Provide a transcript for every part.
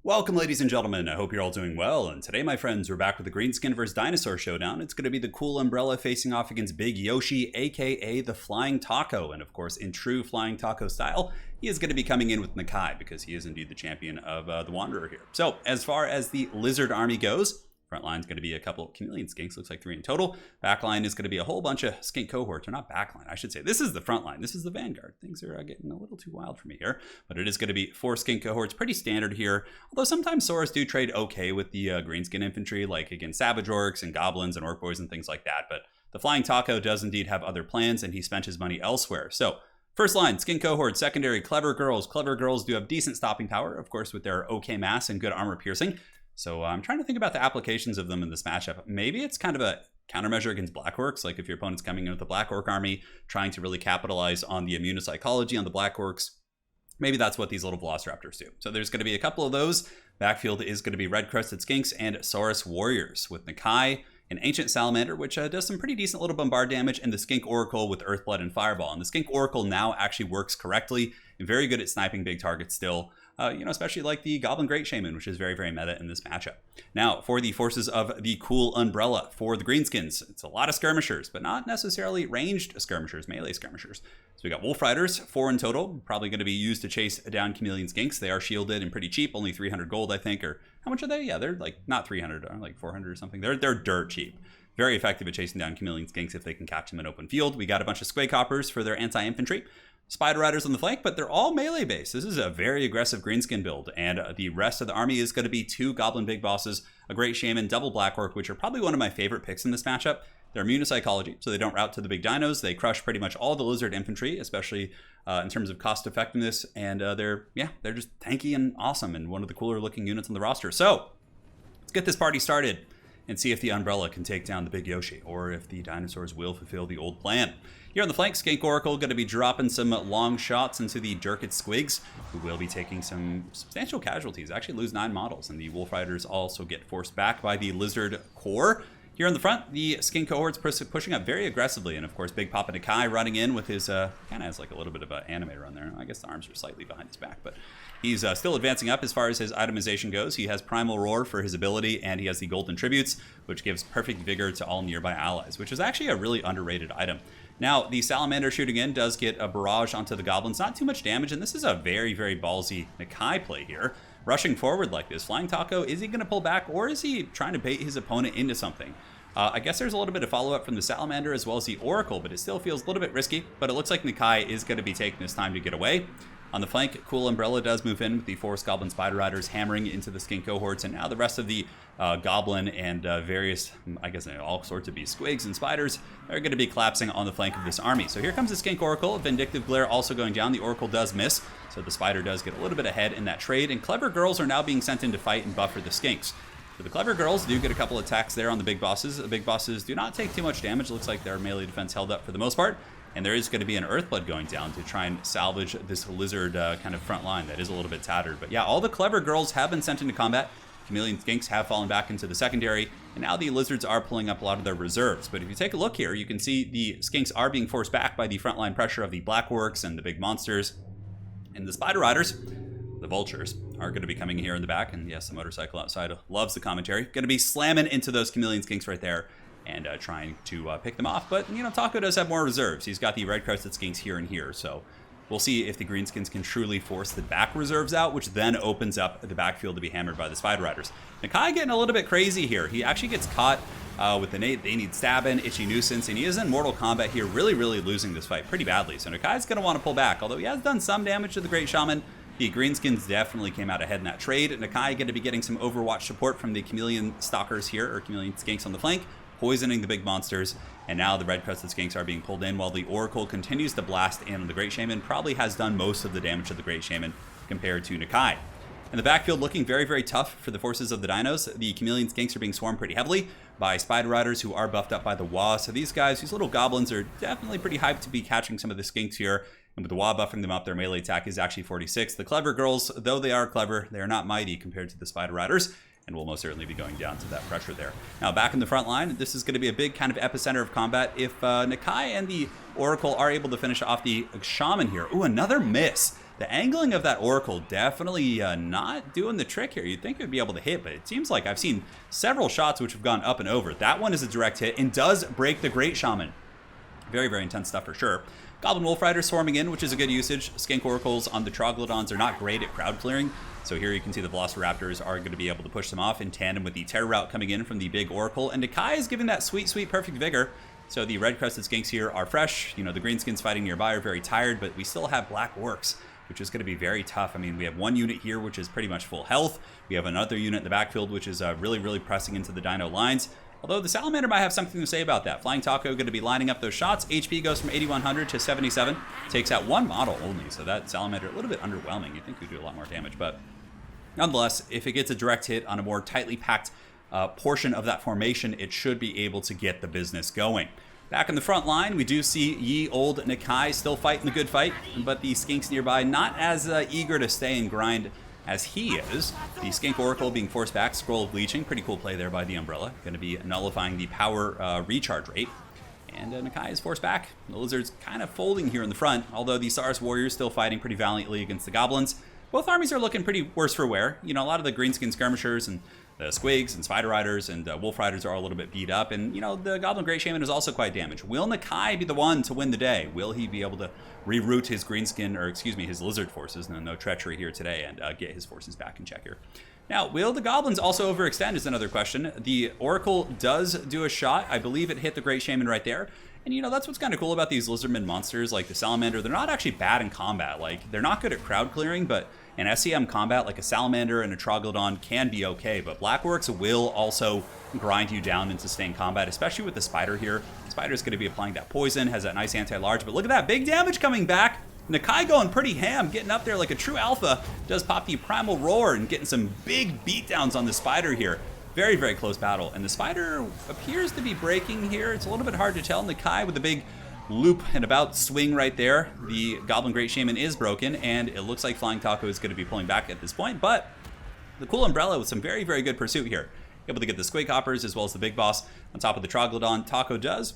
Welcome, ladies and gentlemen. I hope you're all doing well. And today, my friends, we're back with the Greenskin vs. Dinosaur showdown. It's going to be the cool umbrella facing off against Big Yoshi, aka the Flying Taco. And of course, in true Flying Taco style, he is going to be coming in with NAKAI because he is indeed the champion of the Wanderer here. So, as far as the Lizard army goes, front line is going to be a couple of chameleon skinks, looks like 3 in total. Back line is going to be a whole bunch of skink cohorts, or not back line, I should say. This is the front line. This is the vanguard. Things are getting a little too wild for me here, but it is going to be 4 skink cohorts, pretty standard here. Although sometimes Saurus do trade okay with the greenskin infantry, like against Savage Orcs and Goblins and Orc Boys and things like that. But the Flying Taco does indeed have other plans, and he spent his money elsewhere. So, first line, skink cohort. Secondary, Clever Girls. Clever Girls do have decent stopping power, of course, with their okay mass and good armor piercing. So I'm trying to think about the applications of them in this matchup. Maybe it's kind of a countermeasure against Black Orcs, like if your opponent's coming in with a Black Orc army, trying to really capitalize on the immunopsychology on the Black Orcs. Maybe that's what these little Velociraptors do. So there's going to be a couple of those. Backfield is going to be Red Crested Skinks and Saurus Warriors with NAKAI, an Ancient Salamander, which does some pretty decent little bombard damage, and the Skink Oracle with Earthblood and Fireball. And the Skink Oracle now actually works correctly and very good at sniping big targets still. Especially like the Goblin Great Shaman, which is very, very meta in this matchup. Now, for the forces of the cool umbrella for the Greenskins, it's a lot of skirmishers, but not necessarily ranged skirmishers, melee skirmishers. So we got Wolf Riders, 4 in total, probably going to be used to chase down chameleon skinks. They are shielded and pretty cheap, only 300 gold, I think, or how much are they? Yeah, they're like not 300, like 400 or something. They're dirt cheap. Very effective at chasing down chameleon skinks if they can catch them in open field. We got a bunch of Squig Hoppers for their anti-infantry. Spider Riders on the flank, but they're all melee based. This is a very aggressive greenskin build, and the rest of the army is going to be 2 Goblin Big Bosses, a Great Shaman, double Black Orc, which are probably one of my favorite picks in this matchup. They're immune to psychology, so they don't route to the big dinos. They crush pretty much all the lizard infantry, especially in terms of cost effectiveness, and they're just tanky and awesome, and one of the cooler looking units on the roster. So let's get this party started and see if the umbrella can take down the Big Yoshi, or if the dinosaurs will fulfill the old plan. Here on the flank, Skink Oracle going to be dropping some long shots into the Durkit Squigs, who will be taking some substantial casualties. Actually lose 9 models, and the Wolf Riders also get forced back by the Lizard Core. Here on the front, the Skink cohort's pushing up very aggressively, and of course, Big Papa NAKAI running in with his, kind of has like a little bit of an anime run there. I guess the arms are slightly behind his back, but he's still advancing up as far as his itemization goes. He has Primal Roar for his ability, and he has the Golden Tributes, which gives perfect vigor to all nearby allies, which is actually a really underrated item. Now, the Salamander shooting in does get a barrage onto the Goblins, not too much damage, and this is a very, very ballsy NAKAI play here. Rushing forward like this, Flying Taco, is he going to pull back, or is he trying to bait his opponent into something? I guess there's a little bit of follow-up from the Salamander as well as the Oracle, but it still feels a little bit risky, but it looks like NAKAI is going to be taking his time to get away. On the flank, Cool Umbrella does move in with the Forest Goblin Spider Riders hammering into the Skink cohorts, and now the rest of the Goblin and various, I guess all sorts of beast squigs and spiders are going to be collapsing on the flank of this army. So here comes the Skink Oracle, Vindictive Glare also going down. The Oracle does miss, so the Spider does get a little bit ahead in that trade, and Clever Girls are now being sent in to fight and buffer the Skinks. So the Clever Girls do get a couple attacks there on the Big Bosses. The Big Bosses do not take too much damage. It looks like their melee defense held up for the most part. And there is going to be an Earthblood going down to try and salvage this lizard kind of front line that is a little bit tattered. But yeah, all the Clever Girls have been sent into combat. Chameleon Skinks have fallen back into the secondary, and now the Lizards are pulling up a lot of their reserves. But if you take a look here, you can see the Skinks are being forced back by the frontline pressure of the Black Orcs and the big monsters. And the Spider Riders, the Vultures, are going to be coming here in the back. And yes, the motorcycle outside loves the commentary. Going to be slamming into those Chameleon Skinks right there and trying to pick them off. But, Taco does have more reserves. He's got the Red Crested Skinks here and here. So we'll see if the Greenskins can truly force the back reserves out, which then opens up the backfield to be hammered by the Spider Riders. NAKAI getting a little bit crazy here. He actually gets caught with the Nate. They need Stabbin', Itchy Nuisance, and he is in Mortal Kombat here, really, really losing this fight pretty badly. So NAKAI's going to want to pull back, although he has done some damage to the Great Shaman. The Greenskins definitely came out ahead in that trade. NAKAI going to be getting some Overwatch support from the Chameleon Stalkers here, or Chameleon Skinks on the flank, poisoning the big monsters, and now the Red Crested Skinks are being pulled in while the Oracle continues to blast in on the Great Shaman, probably has done most of the damage to the Great Shaman compared to NAKAI. And the backfield looking very, very tough for the forces of the dinos. The Chameleon Skinks are being swarmed pretty heavily by Spider Riders, who are buffed up by the Wa. So these guys, these little goblins, are definitely pretty hyped to be catching some of the Skinks here. And with the Wa buffing them up, their melee attack is actually 46. The Clever Girls, though they are clever, they are not mighty compared to the Spider Riders, and will most certainly be going down to that pressure there. Now, back in the front line, this is going to be a big kind of epicenter of combat. If NAKAI and the Oracle are able to finish off the Shaman here. Ooh, another miss. The angling of that Oracle definitely not doing the trick here. You'd think it would be able to hit, but it seems like I've seen several shots which have gone up and over. That one is a direct hit and does break the Great Shaman. Very, very intense stuff for sure. Goblin Wolf Riders swarming in, which is a good usage. Skink Oracles on the Troglodons are not great at crowd clearing. So here you can see the Velociraptors are going to be able to push them off in tandem with the Terror Route coming in from the big Oracle. And NAKAI is giving that sweet, sweet, perfect vigor. So the red-crested skinks here are fresh. You know, the greenskins fighting nearby are very tired, but we still have black orcs, which is going to be very tough. I mean, we have one unit here, which is pretty much full health. We have another unit in the backfield, which is really, really pressing into the dino lines. Although the Salamander might have something to say about that. Flying Taco going to be lining up those shots. HP goes from 8,100 to 77. Takes out one model only, so that Salamander a little bit underwhelming. You'd think he'd do a lot more damage, but nonetheless, if it gets a direct hit on a more tightly packed portion of that formation, it should be able to get the business going. Back in the front line, we do see ye old NAKAI still fighting the good fight, but the skinks nearby not as eager to stay and grind as he is. The Skink Oracle being forced back, Scroll of Leeching, pretty cool play there by the Umbrella. Going to be nullifying the power recharge rate. And NAKAI is forced back. The Lizards kind of folding here in the front, although the Saurus Warriors still fighting pretty valiantly against the Goblins. Both armies are looking pretty worse for wear. You know, a lot of the Greenskin skirmishers and the Squigs and Spider Riders and Wolf Riders are all a little bit beat up. And, you know, the Goblin Great Shaman is also quite damaged. Will NAKAI be the one to win the day? Will he be able to reroute his Greenskin, or excuse me, his Lizard forces, no treachery here today, and get his forces back in check here? Now, will the Goblins also overextend is another question. The Oracle does do a shot. I believe it hit the Great Shaman right there. And, you know, that's what's kind of cool about these Lizardmen monsters, like the Salamander. They're not actually bad in combat. Like, they're not good at crowd clearing, but in SCM combat, like a Salamander and a Troglodon can be okay. But Black Orcs will also grind you down in sustained combat, especially with the Spider here. Spider's going to be applying that poison, has that nice anti-large. But look at that, big damage coming back. NAKAI going pretty ham, getting up there like a true alpha. Does pop the Primal Roar and getting some big beatdowns on the Spider here. Very, very close battle. And the Spider appears to be breaking here. It's a little bit hard to tell. NAKAI with the big loop and about swing right there. The Goblin Great Shaman is broken, and it looks like Flying Taco is going to be pulling back at this point. But the cool Umbrella with some very, very good pursuit here. Able to get the Squig Hoppers as well as the Big Boss on top of the Troglodon. Taco does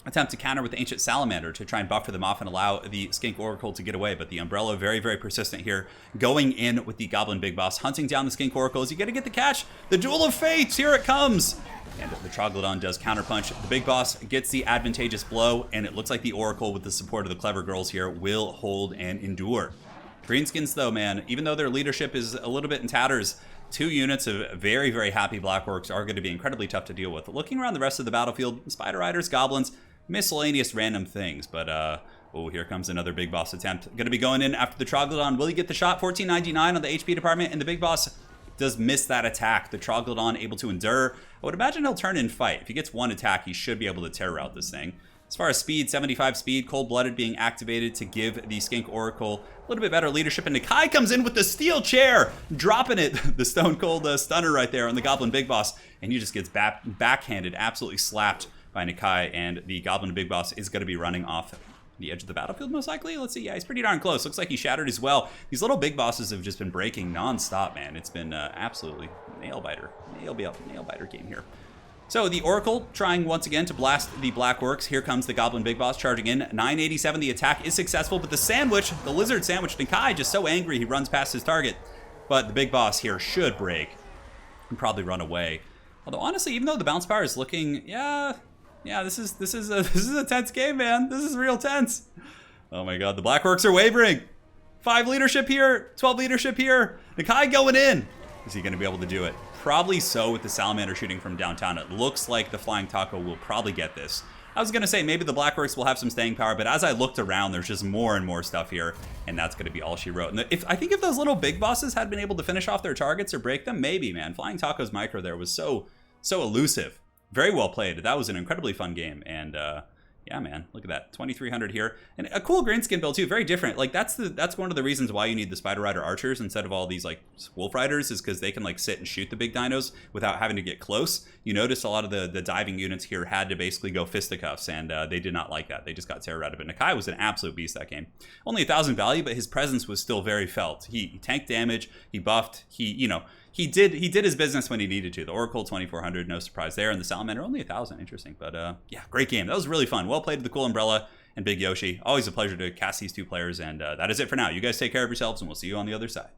attempt to counter with the Ancient Salamander to try and buffer them off and allow the Skink Oracle to get away. But the Umbrella very, very persistent here, going in with the Goblin Big Boss, hunting down the Skink Oracles. You got to get the catch. The Duel of Fates, here it comes. And the Troglodon does counterpunch. The Big Boss gets the advantageous blow, and it looks like the Oracle, with the support of the Clever Girls here, will hold and endure. Greenskins, though, man, even though their leadership is a little bit in tatters, 2 units of very, very happy Black Orcs are going to be incredibly tough to deal with. Looking around the rest of the battlefield, Spider Riders, Goblins, miscellaneous random things, but oh, here comes another Big Boss attempt. Going to be going in after the Troglodon. Will he get the shot? 1499 on the HP department, and the Big Boss does miss that attack. The Troglodon able to endure. I would imagine he'll turn and fight. If he gets one attack, he should be able to terror out this thing. As far as speed, 75 speed, Cold-Blooded being activated to give the Skink Oracle a little bit better leadership. And NAKAI comes in with the Steel Chair, dropping it. The Stone Cold Stunner right there on the Goblin Big Boss. And he just gets backhanded, absolutely slapped by NAKAI. And the Goblin Big Boss is going to be running off the edge of the battlefield, most likely. Let's see. Yeah, he's pretty darn close. Looks like he shattered as well. These little Big Bosses have just been breaking non-stop, man. It's been absolutely nail-biter game here. So the Oracle trying once again to blast the Black Orcs. Here comes the Goblin Big Boss charging in. 987, the attack is successful, but the sandwich, the Lizard Sandwich, NAKAI just so angry he runs past his target. But the Big Boss here should break and probably run away. Although honestly, even though the bounce power is looking, yeah, this is a tense game, man. This is real tense. Oh my god, the Black Orcs are wavering. 5 leadership here, 12 leadership here. NAKAI going in. Is he going to be able to do it? Probably so with the Salamander shooting from downtown. It looks like the Flying Taco will probably get this. I was going to say maybe the Black Orcs will have some staying power, but as I looked around, there's just more and more stuff here, and that's going to be all she wrote. And I think if those little Big Bosses had been able to finish off their targets or break them, maybe, man. Flying Taco's micro there was so elusive. Very well played. That was an incredibly fun game, and yeah, man, look at that, 2300 here, and a cool Greenskin build too, very different. Like that's one of the reasons why you need the Spider Rider Archers instead of all these like Wolf Riders, is because they can like sit and shoot the big dinos without having to get close. You notice a lot of the diving units here had to basically go fisticuffs, and they did not like that. They just got terror out of it. NAKAI was an absolute beast that game. Only 1,000 value, but his presence was still very felt. He tanked damage, he buffed, he did his business when he needed to. The Oracle 2400, no surprise there, and the Salamander only 1,000. Interesting, but yeah, great game. That was really fun. Well played with the cool Umbrella, and Big Yoshi. Always a pleasure to cast these two players, and that is it for now. You guys take care of yourselves, and we'll see you on the other side.